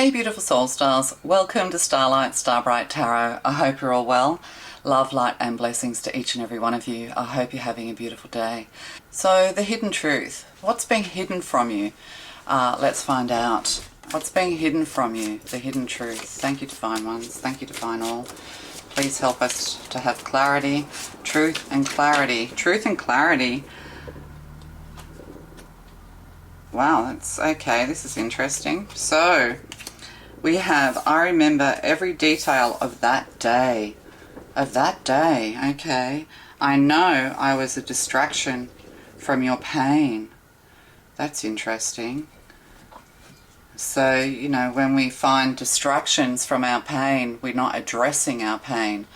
Hey beautiful soul stars, welcome to Starlight Starbright Tarot. I hope you're all well. Love, light and blessings to each and every one of you. I hope you're having a beautiful day. So the hidden truth, what's being hidden from you? Let's find out. What's being hidden from you? The hidden truth. Thank you divine ones, thank you divine all. Please help us to have clarity, truth and clarity. Truth and clarity. Wow, that's okay, this is interesting. So we have, I remember every detail of that day. Okay. I know I was a distraction from your pain. That's interesting. So, you know, when we find distractions from our pain, we're not addressing our pain.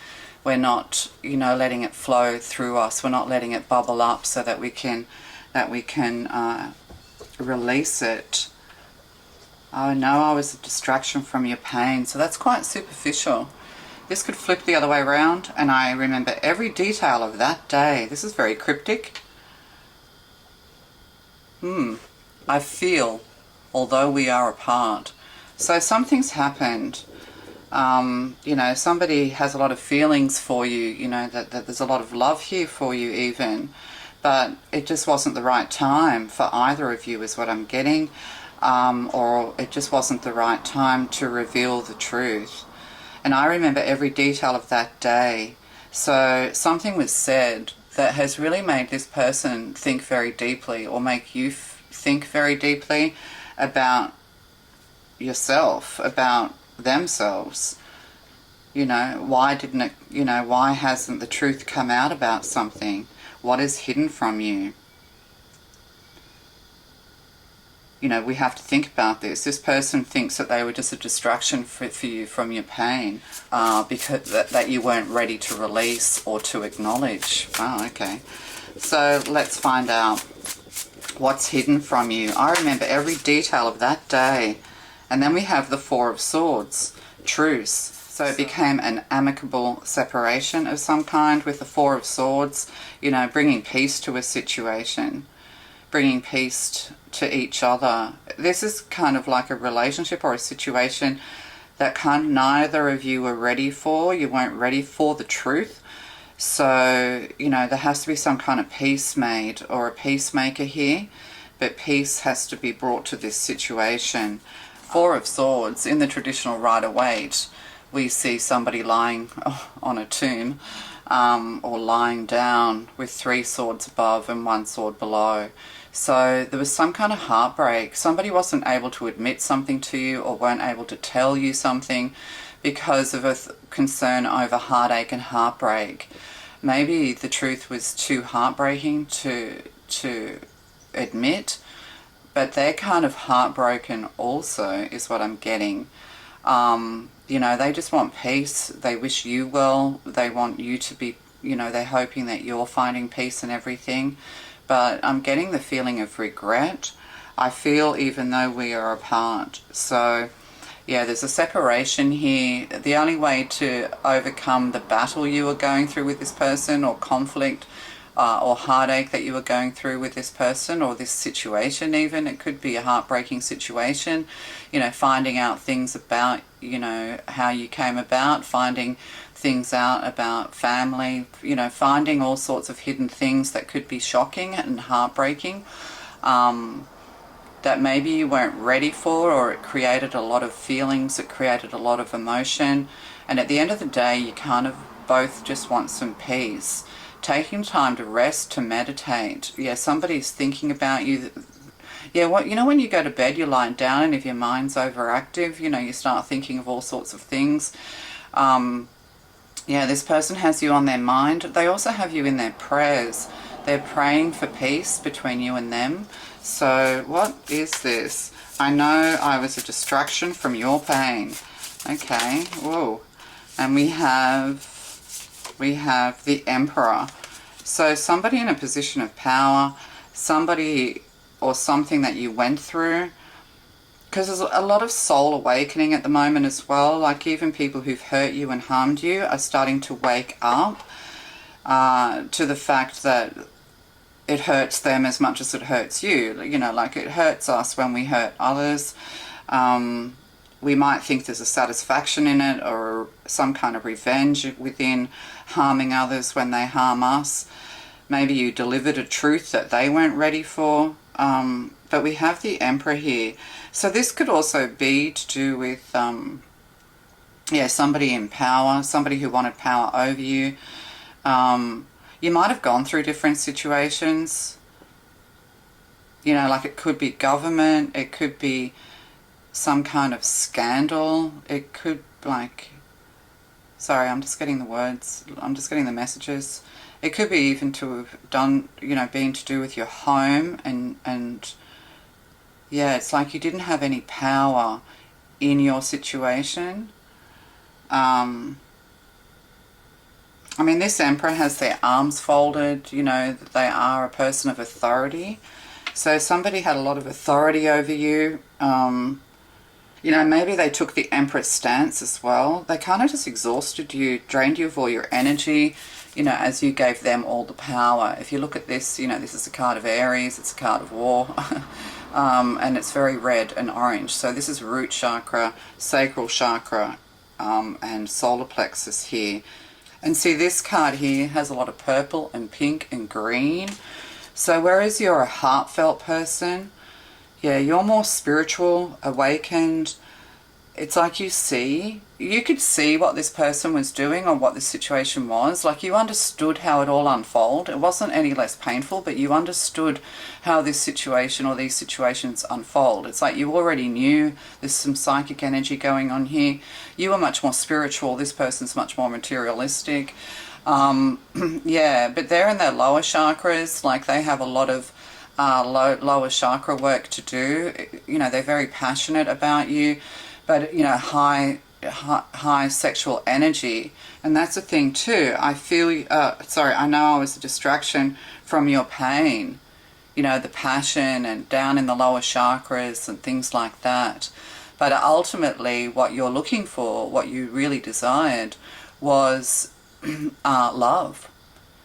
We're not, you know, letting it flow through us. We're not letting it bubble up so that we can release it. Oh no, I was a distraction from your pain. So that's quite superficial. This could flip the other way around, and I remember every detail of that day. This is very cryptic. I feel, although we are apart. So something's happened. You know, somebody has a lot of feelings for you, you know, that there's a lot of love here for you even. But it just wasn't the right time for either of you is what I'm getting. Or it just wasn't the right time to reveal the truth. And I remember every detail of that day. So something was said that has really made this person think very deeply, or make you think very deeply about yourself, about themselves. You know, why didn't it, you know, why hasn't the truth come out about something? What is hidden from you? You know, we have to think about this. This person thinks that they were just a distraction for you from your pain, because that you weren't ready to release or to acknowledge. Oh, okay. So let's find out what's hidden from you. I remember every detail of that day. And then we have the Four of Swords, truce. So it became an amicable separation of some kind with the Four of Swords, you know, bringing peace to a situation, bringing peace to each other. This is kind of like a relationship or a situation that kind of neither of you were ready for. You weren't ready for the truth. So, you know, there has to be some kind of peace made or a peacemaker here, but peace has to be brought to this situation. Four of Swords, in the traditional Rider-Waite, we see somebody lying on a tomb, or lying down with three swords above and one sword below. So there was some kind of heartbreak. Somebody wasn't able to admit something to you, or weren't able to tell you something because of a concern over heartache and heartbreak. Maybe the truth was too heartbreaking to admit, but they're kind of heartbroken also, is what I'm getting. You know, they just want peace. They wish you well. They want you to be, you know, they're hoping that you're finding peace and everything. But I'm getting the feeling of regret. I feel even though we are apart. So, yeah, there's a separation here. The only way to overcome the battle you are going through with this person, or conflict, or heartache that you are going through with this person, or this situation even. It could be a heartbreaking situation. You know, finding out things about, you know, how you came about, finding things out about family, you know, finding all sorts of hidden things that could be shocking and heartbreaking, that maybe you weren't ready for, or it created a lot of feelings, it created a lot of emotion. And at the end of the day, you kind of both just want some peace. Taking time to rest, to meditate. Yeah, somebody's thinking about you. Yeah, what, you know, when you go to bed, you're lying down, and if your mind's overactive, you know, you start thinking of all sorts of things. Yeah, this person has you on their mind. They also have you in their prayers. They're praying for peace between you and them. So what is this? I know I was a distraction from your pain. Okay, whoa. And we have the Emperor. So somebody in a position of power, somebody or something that you went through, because there's a lot of soul awakening at the moment as well. Like even people who've hurt you and harmed you are starting to wake up to the fact that it hurts them as much as it hurts you. You know, like it hurts us when we hurt others. we might think there's a satisfaction in it, or some kind of revenge within harming others when they harm us. Maybe you delivered a truth that they weren't ready for. But we have the Emperor here. So this could also be to do with, somebody in power, somebody who wanted power over you. You might have gone through different situations. You know, like it could be government, it could be some kind of scandal, it could sorry, I'm just getting the words, I'm just getting the messages. It could be even to have done, been to do with your home, and yeah, it's like you didn't have any power in your situation. I mean, this Emperor has their arms folded, that they are a person of authority. So somebody had a lot of authority over you. Maybe they took the Empress stance as well. They kind of just exhausted you, drained you of all your energy, as you gave them all the power. If you look at this, this is a card of Aries, it's a card of war, and it's very red and orange. So this is root chakra, sacral chakra, and solar plexus here. And see, this card here has a lot of purple and pink and green. So whereas you're a heartfelt person, yeah, you're more spiritual, awakened. It's like you could see what this person was doing or what the situation was. Like you understood how it all unfolded. It wasn't any less painful, but you understood how this situation or these situations unfold. It's like you already knew there's some psychic energy going on here. You were much more spiritual. This person's much more materialistic. Yeah, but they're in their lower chakras. Like they have a lot of lower chakra work to do. They're very passionate about you, but high sexual energy. And that's the thing too. I feel sorry, I know I was a distraction from your pain, the passion and down in the lower chakras and things like that. But ultimately what you're looking for, what you really desired, was love.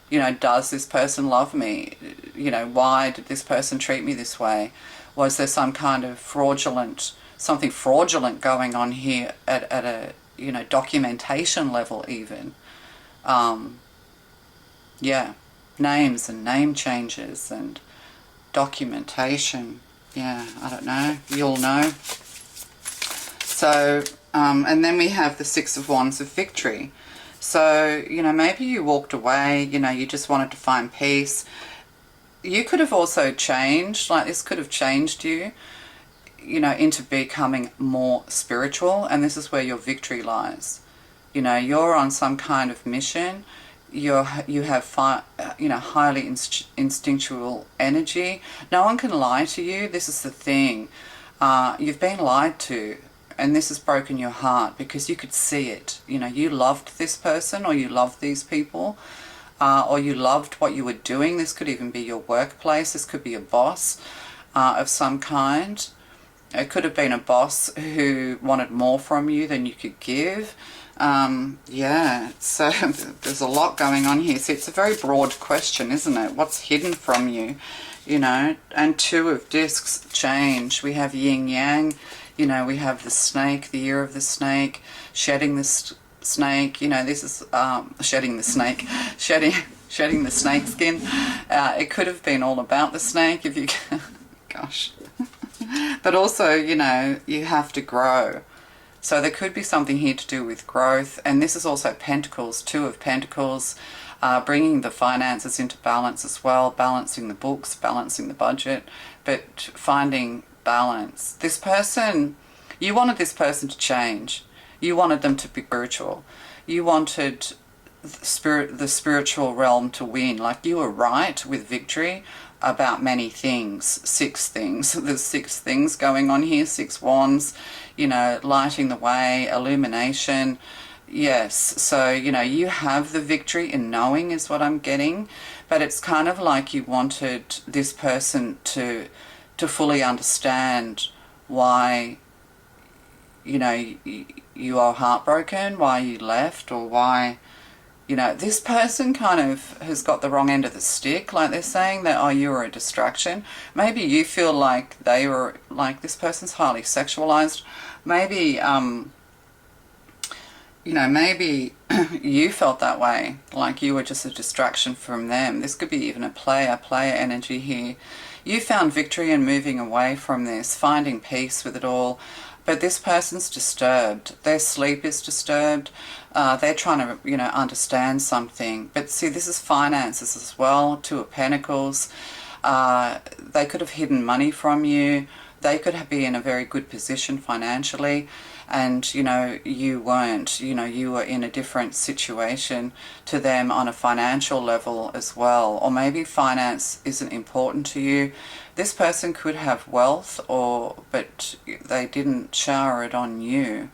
Does this person love me? Why did this person treat me this way? Was there some kind of something fraudulent going on here at a, documentation level even? Yeah, names and name changes and documentation. Yeah, I don't know. You'll know. So, and then we have the Six of Wands of Victory. So, maybe you walked away, you just wanted to find peace. You could have also changed, like this could have changed you, into becoming more spiritual. And this is where your victory lies. You're on some kind of mission. You have, highly instinctual energy. No one can lie to you. This is the thing. You've been lied to. And this has broken your heart because you could see it. You loved this person, or you loved these people, or you loved what you were doing. This could even be your workplace. This could be a boss of some kind. It could have been a boss who wanted more from you than you could give. Yeah, so there's a lot going on here. So it's a very broad question, isn't it? What's hidden from you, And Two of Discs, change. We have yin yang. We have the snake, the year of the snake, shedding the snake. This is shedding the snake, shedding the snake skin. It could have been all about the snake if you, gosh. But also, you have to grow. So there could be something here to do with growth. And this is also Pentacles, Two of Pentacles, bringing the finances into balance as well, balancing the books, balancing the budget, but finding balance. This person, you wanted this person to change. You wanted them to be spiritual. You wanted the spiritual realm to win. Like you were right with victory about many things. 6 things. There's 6 things going on here. 6 wands, lighting the way, illumination. Yes, so, you have the victory in knowing is what I'm getting. But it's kind of like you wanted this person to fully understand why, you are heartbroken, why you left, or why, this person kind of has got the wrong end of the stick. Like they're saying that, oh, you were a distraction. Maybe you feel like they were, like this person's highly sexualized. maybe, maybe you felt that way, like you were just a distraction from them. This could be even a player energy here. You found victory in moving away from this, finding peace with it all. But this person's disturbed. Their sleep is disturbed. They're trying to, understand something. But see, this is finances as well. Two of Pentacles. They could have hidden money from you. They could be in a very good position financially. And, you weren't. You were in a different situation to them on a financial level as well. Or maybe finance isn't important to you. This person could have wealth, but they didn't shower it on you.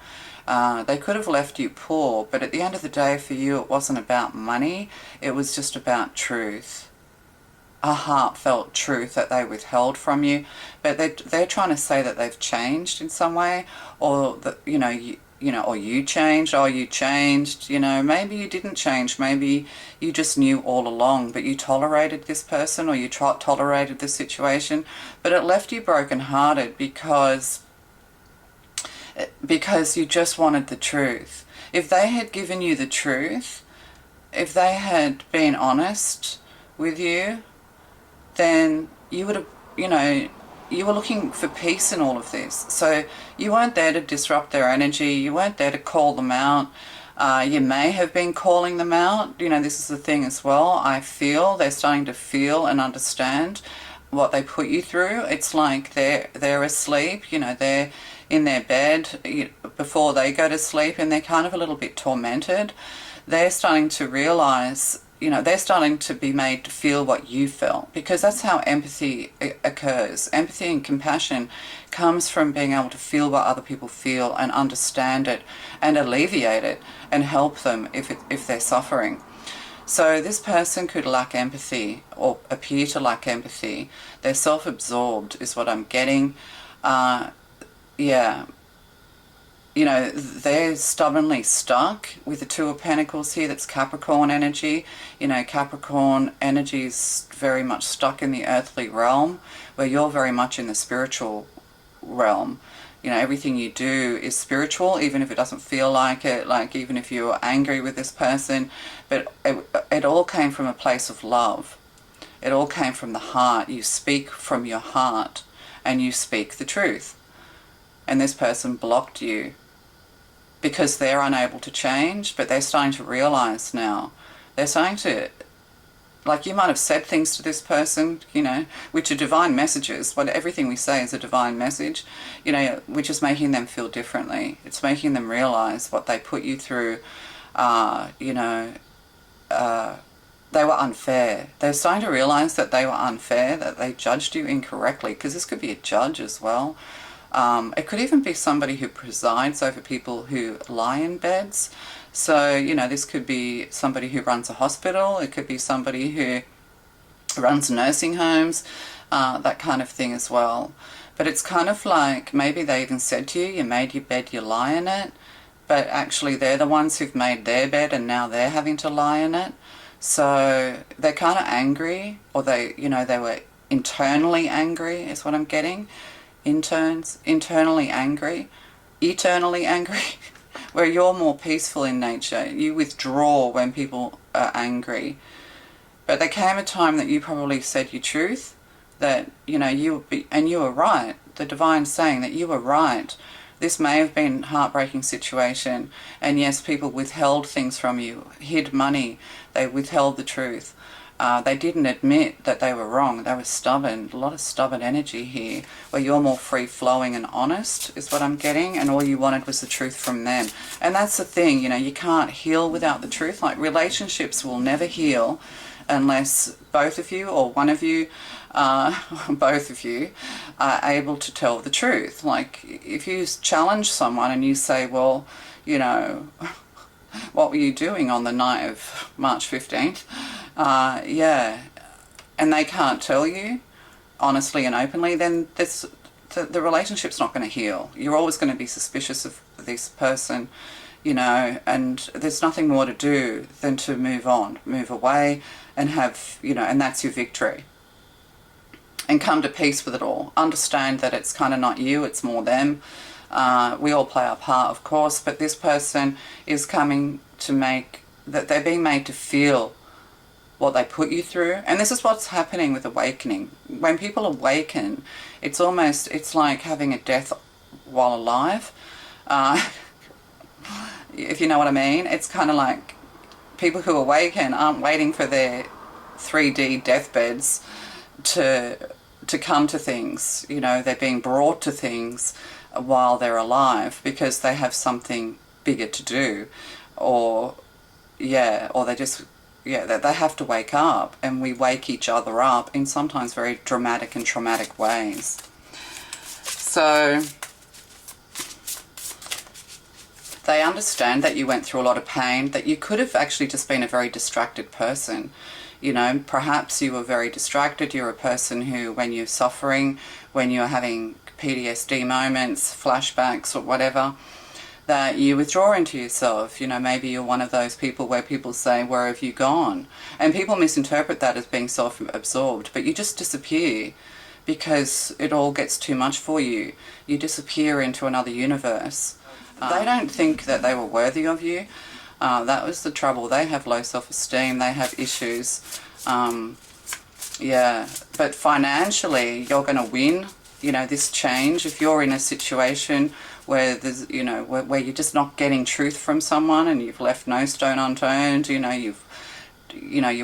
They could have left you poor, but at the end of the day for you it wasn't about money, it was just about truth. A heartfelt truth that they withheld from you. But they're trying to say that they've changed in some way, or that, or you changed, or you changed, maybe you didn't change, maybe you just knew all along, but you tolerated this person, or you tolerated this situation, but it left you brokenhearted because you just wanted the truth. If they had given you the truth, if they had been honest with you, then you would have, you were looking for peace in all of this. So you weren't there to disrupt their energy. You weren't there to call them out. You may have been calling them out. This is the thing as well. I feel they're starting to feel and understand what they put you through. It's like they're asleep. They're in their bed before they go to sleep, and they're kind of a little bit tormented. They're starting to realize, they're starting to be made to feel what you felt, because that's how empathy occurs. Empathy and compassion comes from being able to feel what other people feel and understand it and alleviate it and help them if they're suffering. So this person could lack empathy or appear to lack empathy. They're self-absorbed is what I'm getting. They're stubbornly stuck with the Two of Pentacles here. That's Capricorn energy. Capricorn energy is very much stuck in the earthly realm, where you're very much in the spiritual realm. Everything you do is spiritual, even if it doesn't feel like it, like even if you're angry with this person. But it all came from a place of love. It all came from the heart. You speak from your heart, and you speak the truth. And this person blocked you because they're unable to change, but they're starting to realize now. They're starting to, like, you might have said things to this person, which are divine messages. Everything we say is a divine message, which is making them feel differently. It's making them realize what they put you through. They were unfair. They're starting to realize that they were unfair, that they judged you incorrectly, because this could be a judge as well. It could even be somebody who presides over people who lie in beds. So, this could be somebody who runs a hospital. It could be somebody who runs nursing homes, that kind of thing as well. But it's kind of like maybe they even said to you, you made your bed, you lie in it. But actually they're the ones who've made their bed and now they're having to lie in it. So they're kind of angry, or they were internally angry is what I'm getting. Internally angry, eternally angry, where you're more peaceful in nature. You withdraw when people are angry. But there came a time that you probably said your truth, that, you were right. The divine's saying that you were right. This may have been a heartbreaking situation, and yes, people withheld things from you, hid money, they withheld the truth. They didn't admit that they were wrong. They were stubborn. A lot of stubborn energy here, where you're more free-flowing and honest is what I'm getting, and all you wanted was the truth from them. And that's the thing, you can't heal without the truth. Like, relationships will never heal unless both of you, or one of you, both of you, are able to tell the truth. Like, if you challenge someone and you say, well, what were you doing on the night of March 15th? And they can't tell you honestly and openly, then the relationship's not going to heal. You're always going to be suspicious of this person, and there's nothing more to do than to move on, move away, and have, and that's your victory. And come to peace with it all. Understand that it's kind of not you, it's more them. We all play our part, of course, but this person is coming to that they're being made to feel what they put you through. And this is what's happening with awakening. When people awaken, it's like having a death while alive. If you know what I mean. It's kind of like people who awaken aren't waiting for their 3D deathbeds to come to things. You know, they're being brought to things while they're alive because they have something bigger to do, or they just, they have to wake up, and we wake each other up in sometimes very dramatic and traumatic ways. So they understand that you went through a lot of pain, that you could have actually just been a very distracted person. You know, perhaps you were very distracted. You're a person who, when you're suffering, when you're having PTSD moments, flashbacks or whatever, that you withdraw into yourself. You know, maybe you're one of those people where people say, where have you gone? And people misinterpret that as being self-absorbed, but you just disappear because it all gets too much for you. You disappear into another universe. They don't think that they were worthy of you. That was the trouble. They have low self-esteem. They have issues. But financially, you're going to win, you know, this change. If you're in a situation where there's, you know, where you're just not getting truth from someone and you've left no stone unturned, you know, you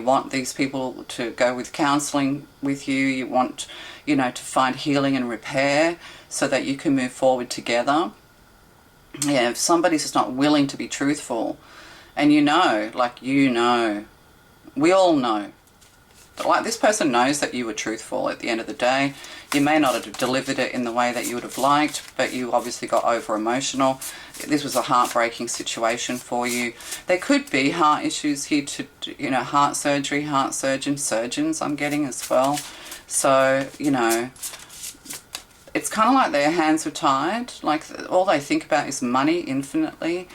want these people to go with counselling with you. You want, you know, to find healing and repair so that you can move forward together. Yeah, if somebody's just not willing to be truthful, and we all know, like this person knows that you were truthful at the end of the day. You may not have delivered it in the way that you would have liked, but you obviously got over emotional. This was a heartbreaking situation for you. There could be heart issues here heart surgery, heart surgeons I'm getting as well. So, you know, it's kind of like their hands were tied. Like all they think about is money infinitely.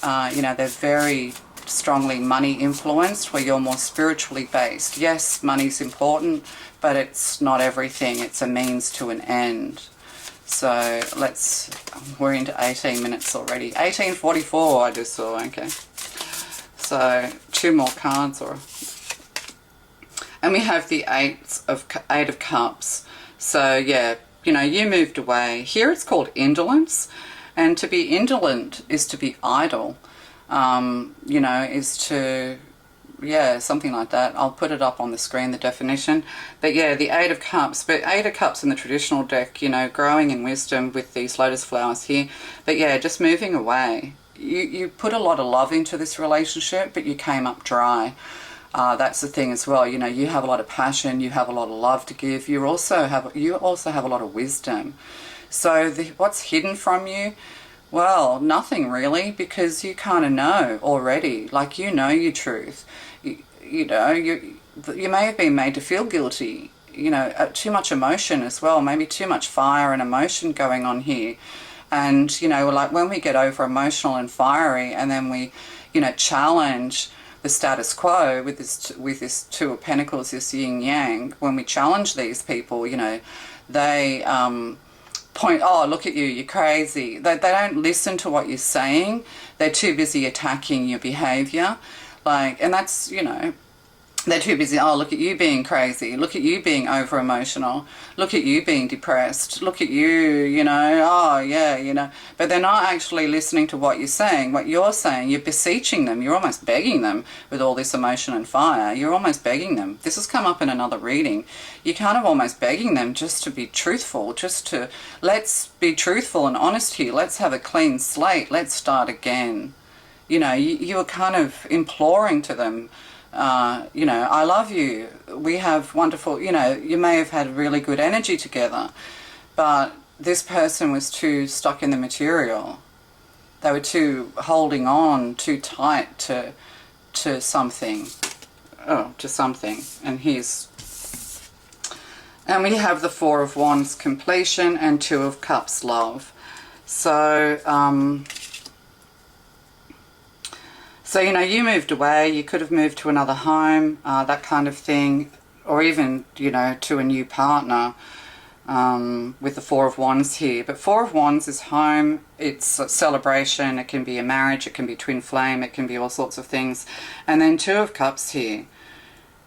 You know, they're very strongly money influenced, where you're more spiritually based. Yes, money's important, but it's not everything. It's a means to an end. So we're into 18 minutes already. 18:44 I just saw, okay. So 2 more cards, and we have the Eight of Cups. So yeah, you know, you moved away. Here it's called indolence. And to be indolent is to be idle. You know, is to, something like that. I'll put it up on the screen, the definition. But yeah, the Eight of Cups. But Eight of Cups in the traditional deck, you know, growing in wisdom with these lotus flowers here. But yeah, just moving away. You put a lot of love into this relationship, but you came up dry. That's the thing as well. You know, you have a lot of passion. You have a lot of love to give. You also have a lot of wisdom. So what's hidden from you? Well, nothing really, because you kind of know already. Like, you know your truth. You know, you may have been made to feel guilty. You know, too much emotion as well. Maybe too much fire and emotion going on here. And, you know, like when we get over emotional and fiery, and then we, you know, challenge the status quo with this Two of Pentacles, this yin yang. When we challenge these people, you know, they point, oh, look at you, you're crazy. They don't listen to what you're saying. They're too busy attacking your behavior. Like, and that's, you know, they're too busy, oh, look at you being crazy. Look at you being over emotional. Look at you being depressed. Look at you, you know, oh, yeah, you know. But they're not actually listening to what you're saying. What you're saying, you're beseeching them. You're almost begging them with all this emotion and fire. You're almost begging them. This has come up in another reading. You're kind of almost begging them just to be truthful, let's be truthful and honest here. Let's have a clean slate. Let's start again. You know, you were kind of imploring to them, you know, I love you. We have wonderful, you know, you may have had really good energy together, but this person was too stuck in the material. They were too holding on, too tight to something. And and we have the Four of Wands, completion, and Two of Cups, love. So, so, you know, you moved away. You could have moved to another home, that kind of thing, or even, you know, to a new partner. with the Four of Wands here. But Four of Wands is home, it's a celebration, it can be a marriage, it can be twin flame, it can be all sorts of things. And then Two of Cups here,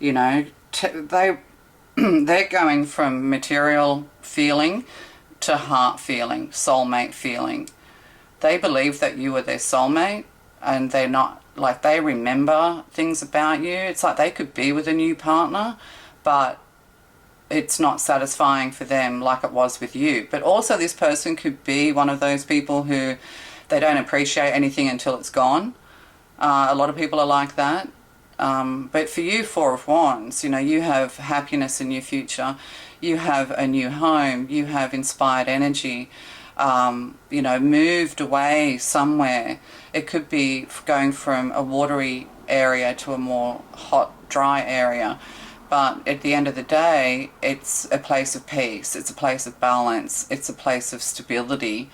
you know, they're going from material feeling to heart feeling, soulmate feeling. They believe that you are their soulmate, and they're not, like, they remember things about you. It's like they could be with a new partner, but it's not satisfying for them like it was with you. But also this person could be one of those people who they don't appreciate anything until it's gone. A lot of people are like that. But for you, Four of Wands, you know, you have happiness in your future. You have a new home. You have inspired energy. You know, moved away somewhere. It could be going from a watery area to a more hot, dry area. But at the end of the day, it's a place of peace. It's a place of balance. It's a place of stability.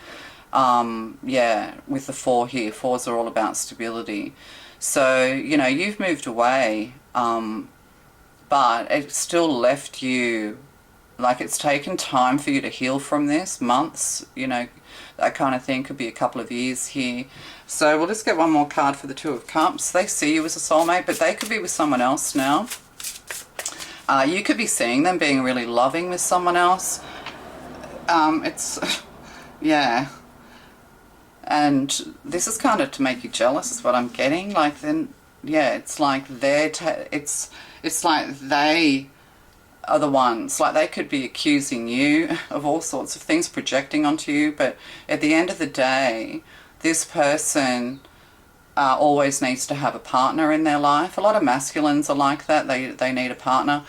Yeah, with the Four here. Fours are all about stability. So, you know, you've moved away, but it still left you, like, it's taken time for you to heal from this, months, you know, that kind of thing. Could be a couple of years here. So we'll just get one more card for the Two of Cups. They see you as a soulmate, but they could be with someone else now. You could be seeing them being really loving with someone else. It's, yeah. And this is kind of to make you jealous is what I'm getting. Like, then, yeah, it's like it's like they are the ones. Like, they could be accusing you of all sorts of things, projecting onto you. But at the end of the day, this person always needs to have a partner in their life. A lot of masculines are like that. They need a partner.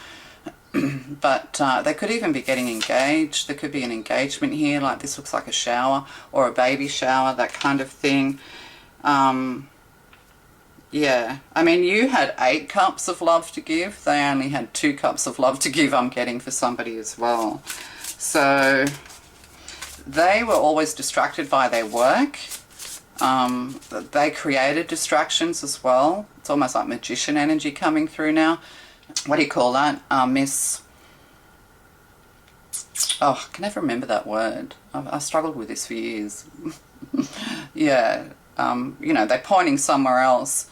But they could even be getting engaged. There could be an engagement here, like this looks like a shower or a baby shower, that kind of thing. Yeah, I mean, you had 8 cups of love to give. They only had 2 cups of love to give, I'm getting, for somebody as well. So they were always distracted by their work. They created distractions as well. It's almost like magician energy coming through now. What do you call that? Oh, I can never remember that word. I've struggled with this for years. Yeah, you know, they're pointing somewhere else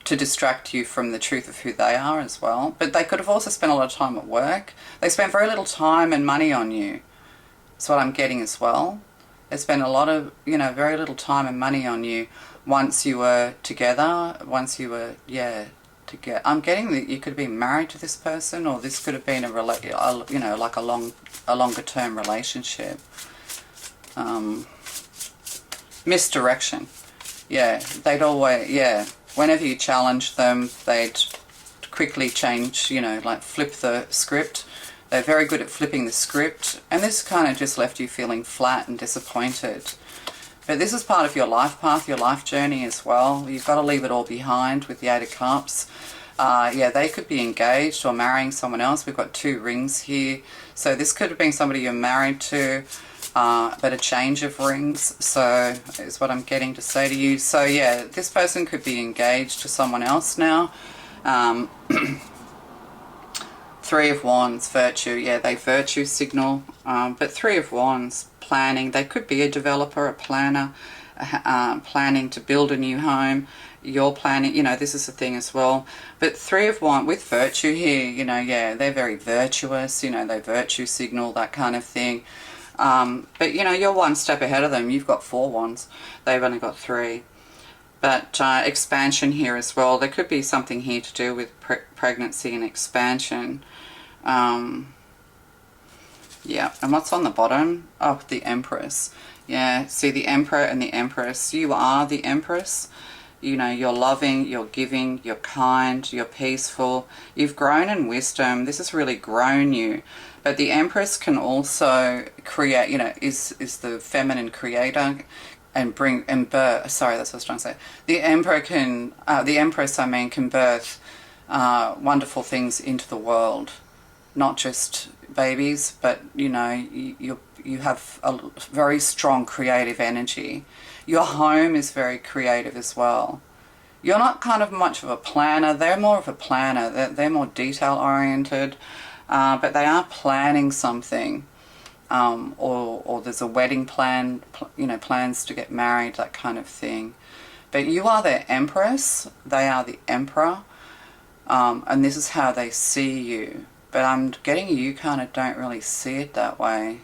to distract you from the truth of who they are as well. But they could have also spent a lot of time at work. They spent very little time and money on you. That's what I'm getting as well. They spent a lot of, you know, very little time and money on you once you were together, once you were, yeah, together. I'm getting that you could be married to this person, or this could have been you know, like a longer term relationship. Misdirection. Yeah, they'd always, yeah, whenever you challenge them, they'd quickly change, you know, like flip the script. They're very good at flipping the script, and this kind of just left you feeling flat and disappointed. But this is part of your life path, your life journey as well. You've got to leave it all behind with the 8 of Cups. Yeah, they could be engaged or marrying someone else. We've got 2 rings here. So this could have been somebody you're married to, but a change of rings, so is what I'm getting to say to you. So yeah, this person could be engaged to someone else now. 3 of Wands, virtue. Yeah, they virtue signal. But 3 of Wands, planning. They could be a developer, a planner, planning to build a new home. You're planning, you know, this is the thing as well. But 3 of Wands with virtue here, you know, yeah, they're very virtuous, you know, they virtue signal, that kind of thing. But, you know, you're one step ahead of them. You've got 4 wands. They've only got 3. But expansion here as well. There could be something here to do with pregnancy and expansion. Yeah, and what's on the bottom? Oh, the Empress. Yeah, see the Emperor and the Empress. You are the Empress. You know, you're loving, you're giving, you're kind, you're peaceful. You've grown in wisdom. This has really grown you. But the Empress can also create, you know, is the feminine creator and bring and birth. Sorry, that's what I was trying to say. The Emperor can, the Empress, I mean, can birth wonderful things into the world, not just babies, but you know, you have a very strong creative energy. Your home is very creative as well. You're not kind of much of a planner. They're more of a planner. They're more detail oriented, but they are planning something. or there's a wedding plan, you know, plans to get married, that kind of thing. But you are their empress, they are the emperor, and this is how they see you. But I'm getting you kind of don't really see it that way.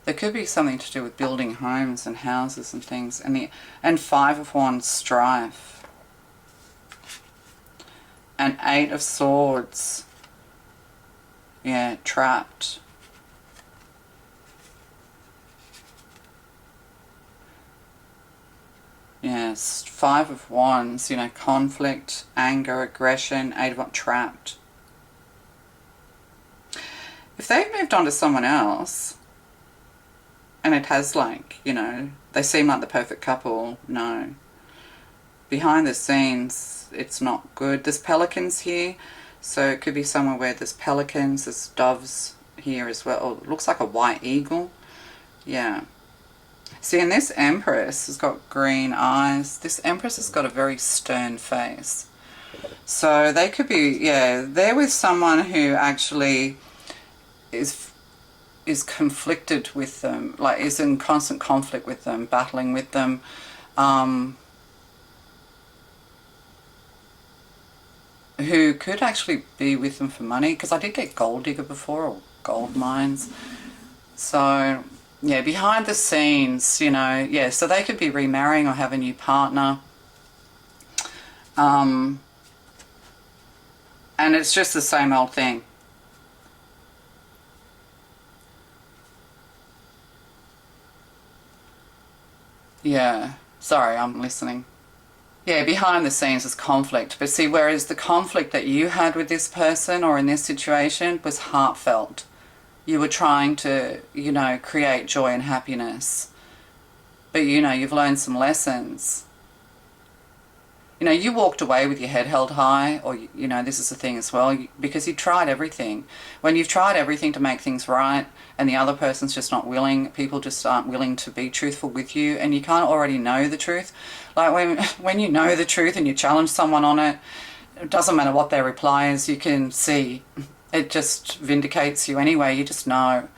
There could be something to do with building homes and houses and things. And Five of Wands, strife. And Eight of Swords. Yeah, trapped. Yes, Five of Wands, you know, conflict, anger, aggression, Eight of Wands, trapped. If they've moved on to someone else, and it has, like, you know, they seem like the perfect couple, no. Behind the scenes, it's not good. There's pelicans here, so it could be somewhere where there's pelicans, there's doves here as well. Oh, it looks like a white eagle. Yeah. See, and this Empress has got green eyes. This Empress has got a very stern face. So they could be, yeah, they're with someone who actually is conflicted with them, like is in constant conflict with them, battling with them. Who could actually be with them for money, because I did get gold digger before, or gold mines. So yeah, behind the scenes, you know, yeah, so they could be remarrying or have a new partner. And it's just the same old thing. Yeah, sorry, I'm listening. Yeah, behind the scenes is conflict. But see, whereas the conflict that you had with this person or in this situation was heartfelt. You were trying to, you know, create joy and happiness. But, you know, you've learned some lessons. You know, you walked away with your head held high, or, you know, this is the thing as well, because you tried everything. When you've tried everything to make things right and the other person's just not willing, people just aren't willing to be truthful with you, and you can't already know the truth. Like when you know the truth and you challenge someone on it, it doesn't matter what their reply is, you can see. It just vindicates you anyway, you just know.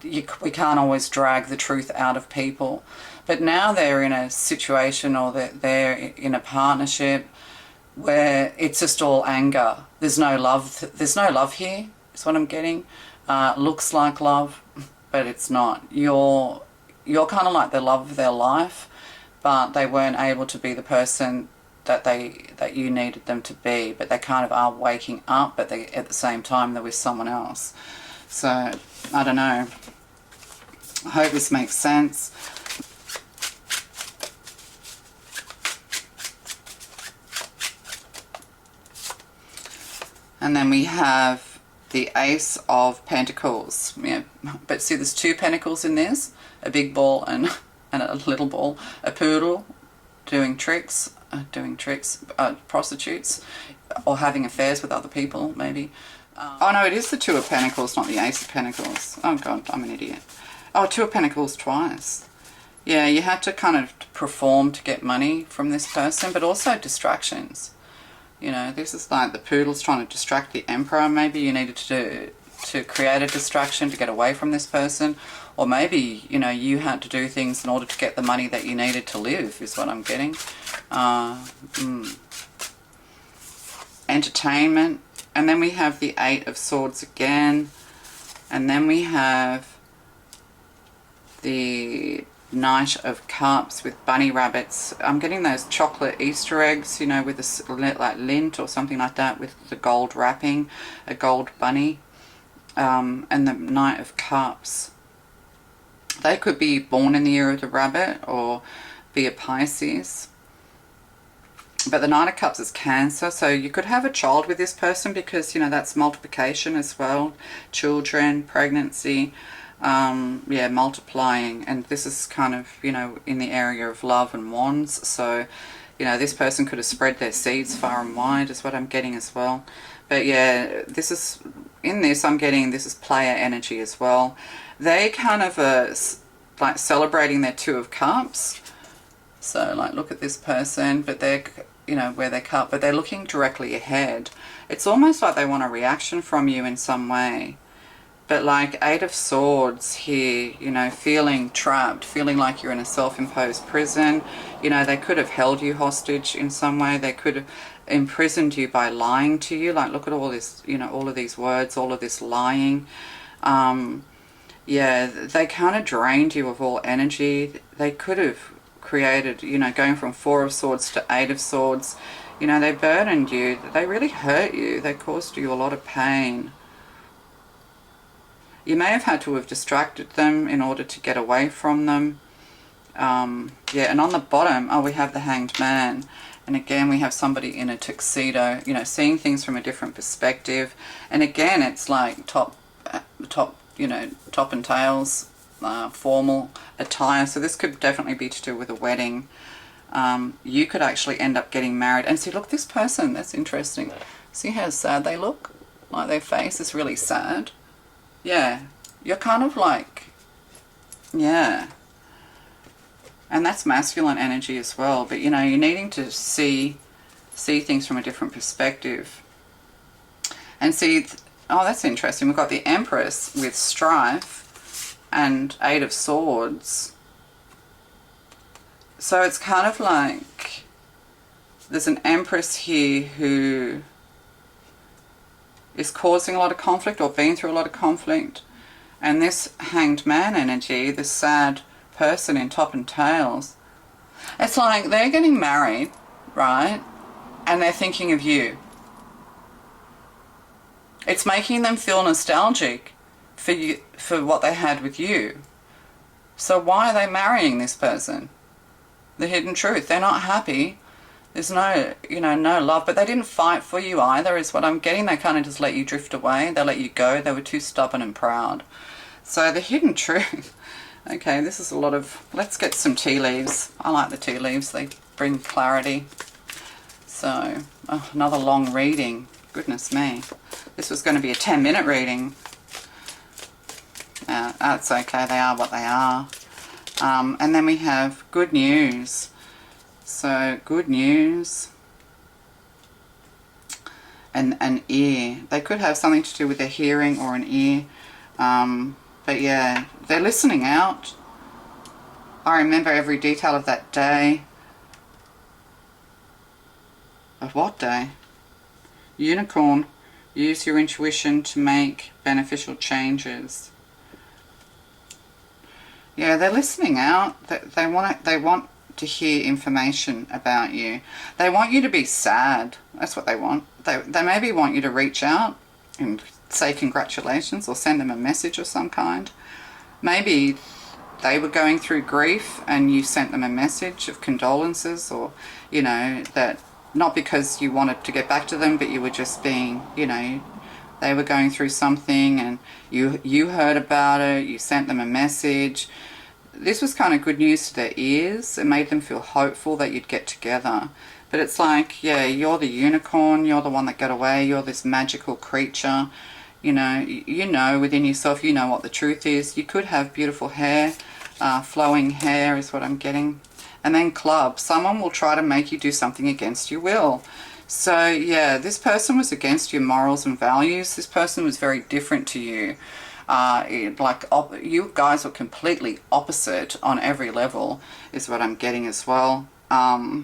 We can't always drag the truth out of people. But now they're in a situation, or they're in a partnership where it's just all anger. There's no love. There's no love here, is what I'm getting. Looks like love, but it's not. You're kind of like the love of their life, but they weren't able to be the person that you needed them to be. But they kind of are waking up, but they at the same time they're with someone else. So I don't know. I hope this makes sense. And then we have the Ace of Pentacles. Yeah, but see, there's two pentacles in this, a big ball and a little ball, a poodle doing tricks, prostitutes, or having affairs with other people, maybe. Oh no, it is the Two of Pentacles, not the Ace of Pentacles. Oh God, I'm an idiot. Oh, Two of Pentacles twice. Yeah, you had to kind of perform to get money from this person, but also distractions. You know, this is like the poodle's trying to distract the Emperor. Maybe you needed to create a distraction to get away from this person. Or maybe, you know, you had to do things in order to get the money that you needed to live, is what I'm getting. Entertainment. And then we have the Eight of Swords again. And then we have the Knight of Cups with bunny rabbits. I'm getting those chocolate Easter eggs, you know, with a, like lint or something like that, with the gold wrapping, a gold bunny. And the Knight of Cups. They could be born in the year of the rabbit or be a Pisces. But the Knight of Cups is Cancer, so you could have a child with this person because, you know, that's multiplication as well. Children, pregnancy, yeah, multiplying. And this is kind of, you know, in the area of love and wands. So, you know, this person could have spread their seeds far and wide is what I'm getting as well. But yeah, this is, in this I'm getting, this is player energy as well. They kind of are like celebrating their Two of Cups. So like, look at this person, but they're you know, where they're cut, but they're looking directly ahead. It's almost like they want a reaction from you in some way. But like Eight of Swords here, you know, feeling trapped, feeling like you're in a self-imposed prison. You know, they could have held you hostage in some way. They could have imprisoned you by lying to you. Like, look at all this, you know, all of these words, all of this lying. Yeah, they kind of drained you of all energy. They could have created, you know, going from Four of Swords to Eight of Swords. You know, they burdened you. They really hurt you. They caused you a lot of pain. You may have had to have distracted them in order to get away from them. Yeah, and on the bottom, oh, we have the Hanged Man. And again, we have somebody in a tuxedo, you know, seeing things from a different perspective. And again, it's like top, you know, top and tails, formal attire. So this could definitely be to do with a wedding. You could actually end up getting married. And see, look, this person, that's interesting. See how sad they look? Like their face is really sad. Yeah, you're kind of like, yeah. And that's masculine energy as well. But, you know, you're needing to see things from a different perspective. And see, oh, that's interesting. We've got the Empress with strife and Eight of Swords. So it's kind of like there's an Empress here who is causing a lot of conflict or been through a lot of conflict. And this Hanged Man energy, this sad person in top and tails, it's like they're getting married, right? And they're thinking of you. It's making them feel nostalgic for you, for what they had with you. So why are they marrying this person? The hidden truth. They're not happy. There's no, you know, no love. But they didn't fight for you either, is what I'm getting. They kind of just let you drift away. They let you go. They were too stubborn and proud. So the hidden truth. Okay, this is a lot of... Let's get some tea leaves. I like the tea leaves. They bring clarity. So, oh, another long reading. Goodness me. This was going to be a 10-minute reading. That's okay. They are what they are. And then we have good news. So, good news and an ear. They could have something to do with their hearing or an ear. But yeah, they're listening out. I remember every detail of that day. Of what day? Unicorn. Use your intuition to make beneficial changes. Yeah, they're listening out. They want to hear information about you. They want you to be sad. That's what they want. They maybe want you to reach out and say congratulations or send them a message of some kind. Maybe they were going through grief and you sent them a message of condolences, or, you know, that not because you wanted to get back to them, but you were just being, you know, they were going through something and you heard about it, you sent them a message. This was kind of good news to their ears. It made them feel hopeful that you'd get together. But it's like, yeah, you're the unicorn, you're the one that got away, you're this magical creature. You know within yourself, you know what the truth is. You could have beautiful hair, flowing hair is what I'm getting. And then club. Someone will try to make you do something against your will. So yeah, this person was against your morals and values. This person was very different to you. You guys were completely opposite on every level is what I'm getting as well. Yeah,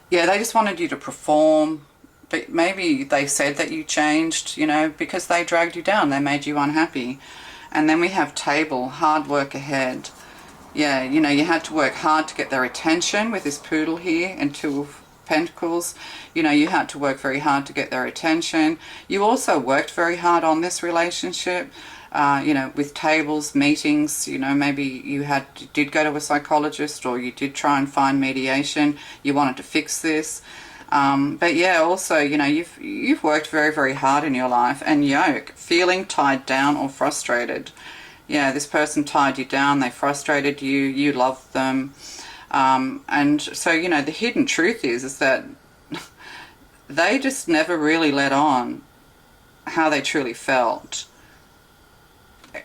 they just wanted you to perform. But maybe they said that you changed, you know, because they dragged you down. They made you unhappy. And then we have table, hard work ahead. Yeah, you know, you had to work hard to get their attention with this poodle here and Two of Pentacles. You know, you had to work very hard to get their attention. You also worked very hard on this relationship, you know, with tables, meetings. You know, maybe you did go to a psychologist, or you did try and find mediation. You wanted to fix this. But yeah, also, you know, you've worked very, very hard in your life. And yoke, feeling tied down or frustrated. Yeah, this person tied you down, they frustrated you, you loved them. And so, you know, the hidden truth is that they just never really let on how they truly felt.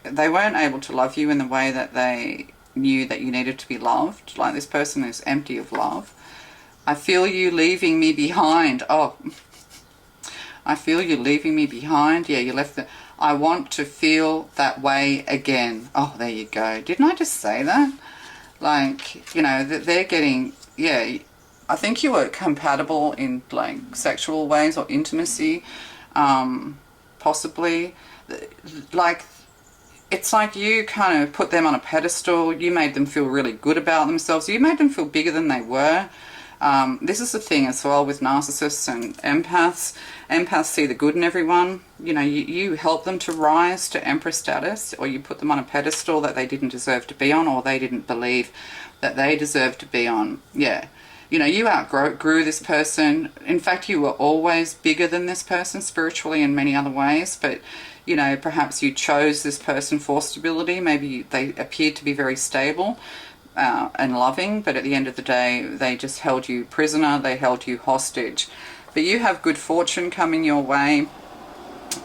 They weren't able to love you in the way that they knew that you needed to be loved. Like, this person is empty of love. I feel you leaving me behind. Oh, I feel you leaving me behind. Yeah, you left the... I want to feel that way again. Oh, there you go. Didn't I just say that? Like, you know, they're getting... Yeah, I think you were compatible in, like, sexual ways or intimacy, possibly. Like, it's like you kind of put them on a pedestal. You made them feel really good about themselves. You made them feel bigger than they were. This is the thing as well with narcissists and empaths. Empaths see the good in everyone. You know, you help them to rise to empress status, or you put them on a pedestal that they didn't deserve to be on, or they didn't believe that they deserved to be on. Yeah. You know, you outgrew this person. In fact, you were always bigger than this person spiritually in many other ways, but, you know, perhaps you chose this person for stability. Maybe they appeared to be very stable and loving, but at the end of the day, they just held you prisoner. They held you hostage. But you have good fortune coming your way.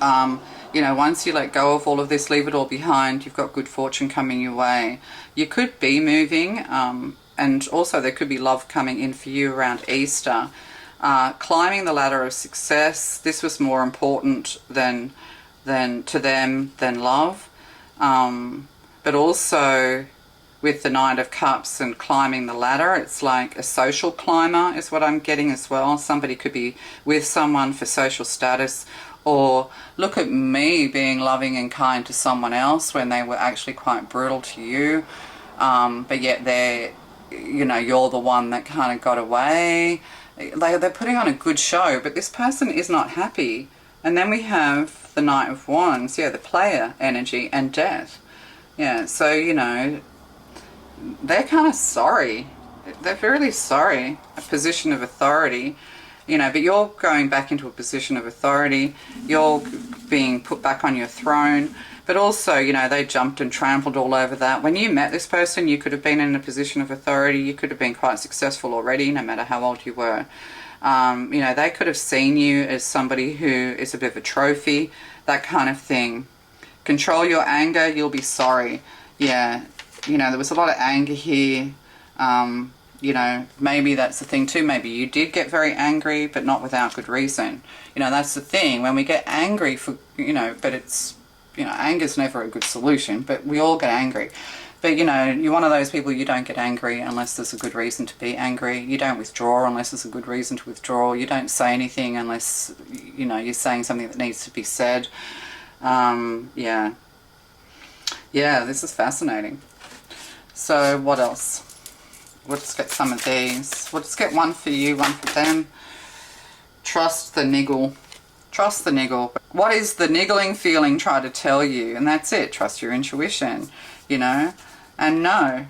You know, once you let go of all of this, leave it all behind, you've got good fortune coming your way. You could be moving, and also there could be love coming in for you around Easter. Climbing the ladder of success, this was more important than to them than love. But also with the Knight of Cups and climbing the ladder, it's like a social climber is what I'm getting as well. Somebody could be with someone for social status, or look at me being loving and kind to someone else when they were actually quite brutal to you. But yet you know, you're the one that kind of got away. They're putting on a good show, but this person is not happy. And then we have the Knight of Wands, yeah, the player energy, and death. Yeah, so, you know, they're kind of sorry. They're really sorry. A position of authority, you know, but you're going back into a position of authority. You're being put back on your throne. But also, you know, they jumped and trampled all over that. When you met this person, you could have been in a position of authority. You could have been quite successful already, no matter how old you were. You know, they could have seen you as somebody who is a bit of a trophy, that kind of thing. Control your anger, you'll be sorry. Yeah, you know, there was a lot of anger here. You know, maybe that's the thing too. Maybe you did get very angry, but not without good reason. You know, that's the thing. When we get angry for, you know, but it's, you know, anger's never a good solution, but we all get angry. But, you know, you're one of those people, you don't get angry unless there's a good reason to be angry. You don't withdraw unless there's a good reason to withdraw. You don't say anything unless, you know, you're saying something that needs to be said. Yeah. Yeah, this is fascinating. So, what else? We'll just get some of these. We'll just get one for you, one for them. Trust the niggle. Trust the niggle. What is the niggling feeling trying to tell you? And that's it. Trust your intuition, you know. And no.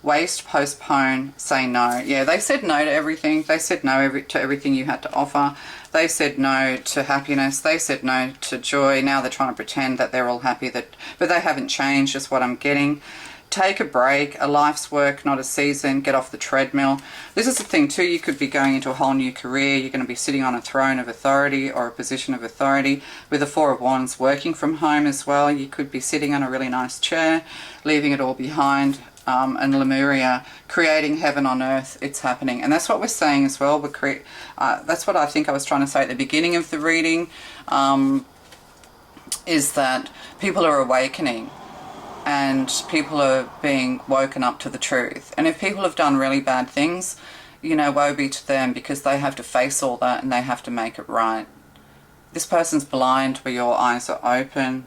Waste, postpone, say no. Yeah, they said no to everything. They said no to everything you had to offer. They said no to happiness. They said no to joy. Now they're trying to pretend that they're all happy, but they haven't changed, is what I'm getting. Take a break, a life's work, not a season. Get off the treadmill. This is the thing too, you could be going into a whole new career. You're going to be sitting on a throne of authority or a position of authority. With the Four of Wands, working from home as well. You could be sitting on a really nice chair, leaving it all behind. And Lemuria, creating heaven on earth, it's happening. And that's what we're saying as well. That's what I think I was trying to say at the beginning of the reading, is that people are awakening. And people are being woken up to the truth. And if people have done really bad things, you know, woe be to them, because they have to face all that and they have to make it right. This person's blind where your eyes are open,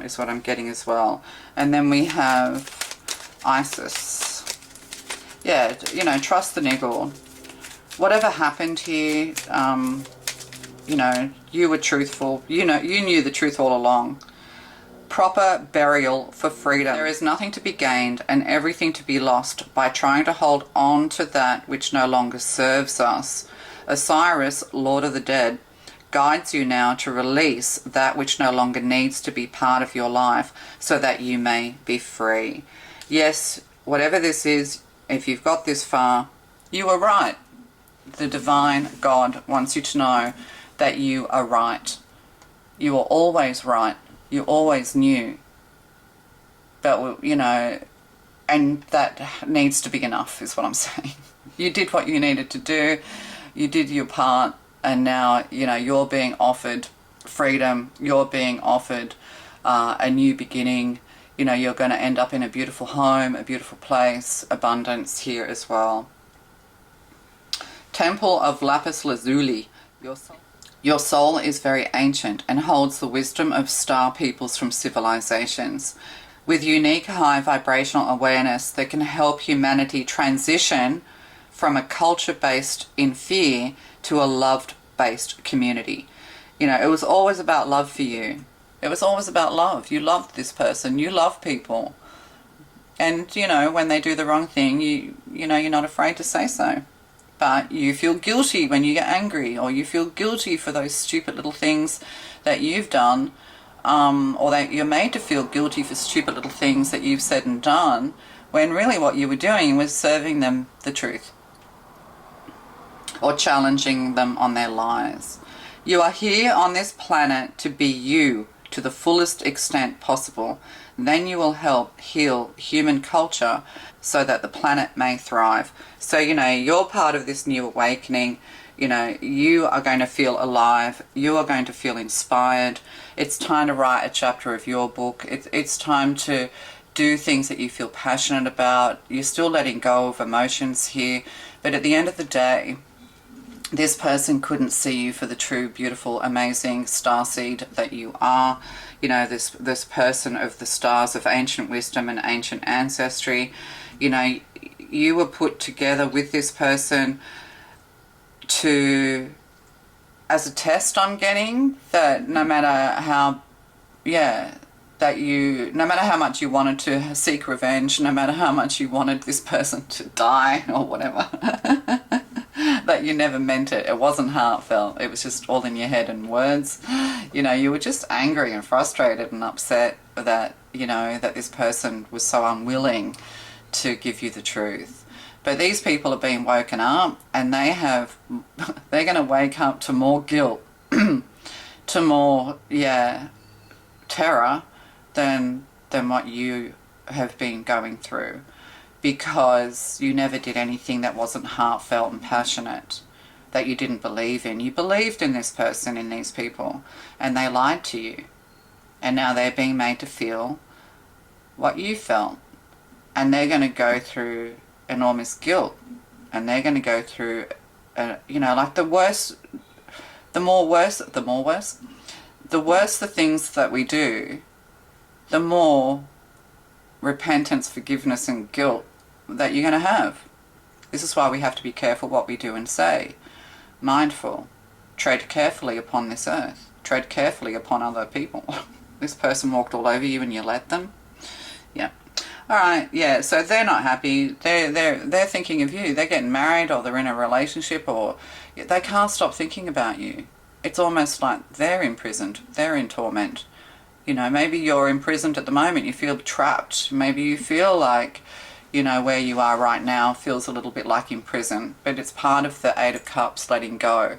is what I'm getting as well. And then we have Isis. Yeah, you know, trust the niggle. Whatever happened here, you know, you were truthful. You know, you knew the truth all along. Proper burial for freedom. There is nothing to be gained and everything to be lost by trying to hold on to that which no longer serves us. Osiris, Lord of the Dead, guides you now to release that which no longer needs to be part of your life so that you may be free. Yes, whatever this is, if you've got this far, you are right. The divine God wants you to know that you are right. You are always right. You always knew. But, you know, and that needs to be enough, is what I'm saying. You did what you needed to do. You did your part, and now, you know, you're being offered freedom. You're being offered a new beginning. You know, you're going to end up in a beautiful home, a beautiful place, abundance here as well. Temple of Lapis Lazuli. Your soul is very ancient and holds the wisdom of star peoples from civilizations. With unique high vibrational awareness that can help humanity transition from a culture based in fear to a love-based community. You know, it was always about love for you. It was always about love. You loved this person. You love people. And, you know, when they do the wrong thing, you know, you're not afraid to say so. But you feel guilty when you get angry, or you feel guilty for those stupid little things that you've done, or that you're made to feel guilty for stupid little things that you've said and done, when really what you were doing was serving them the truth, or challenging them on their lies. You are here on this planet to be you to the fullest extent possible. Then you will help heal human culture so that the planet may thrive. So, you know, you're part of this new awakening. You know, you are going to feel alive. You are going to feel inspired. It's time to write a chapter of your book. It's time to do things that you feel passionate about. You're still letting go of emotions here. But at the end of the day, this person couldn't see you for the true, beautiful, amazing starseed that you are. You know, this person of the stars of ancient wisdom and ancient ancestry. You know, you were put together with this person to, as a test I'm getting, that no matter how, no matter how much you wanted to seek revenge, no matter how much you wanted this person to die or whatever, that you never meant it. It wasn't heartfelt. It was just all in your head and words. You know, you were just angry and frustrated and upset that, you know, that this person was so unwilling to give you the truth. But these people are being woken up, and they're going to wake up to more guilt, to more, terror than what you have been going through, because you never did anything that wasn't heartfelt and passionate, that you didn't believe in. You believed in this person, in these people, and they lied to you. And now they're being made to feel what you felt. And they're going to go through enormous guilt. And they're going to go through, you know, like the worse the things that we do, the more repentance, forgiveness and guilt that you're going to have. This is why we have to be careful what we do and say. Mindful. Tread carefully upon this earth. Tread carefully upon other people. This person walked all over you and you let them. Yeah. All right. Yeah. So they're not happy. They're thinking of you. They're getting married, or they're in a relationship, or they can't stop thinking about you. It's almost like they're imprisoned. They're in torment. You know, maybe you're imprisoned at the moment. You feel trapped. Maybe you feel like, you know, where you are right now feels a little bit like in prison. But it's part of the Eight of Cups, letting go.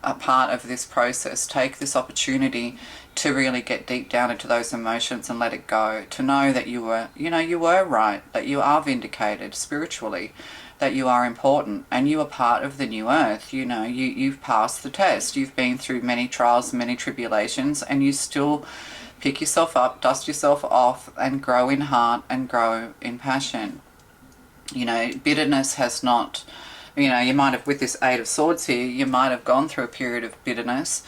A part of this process. Take this opportunity to really get deep down into those emotions and let it go. To know that you were, you know, you were right. That you are vindicated spiritually. That you are important. And you are part of the new earth. You know, you've passed the test. You've been through many trials, many tribulations, and you still pick yourself up, dust yourself off, and grow in heart and grow in passion. You know, bitterness has not, you know, you might have, with this Eight of Swords here, you might have gone through a period of bitterness,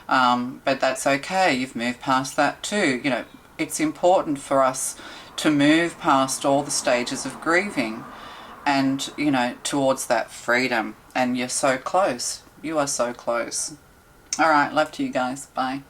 but that's okay. You've moved past that too. You know, it's important for us to move past all the stages of grieving and, you know, towards that freedom. And you're so close. You are so close. All right, love to you guys. Bye.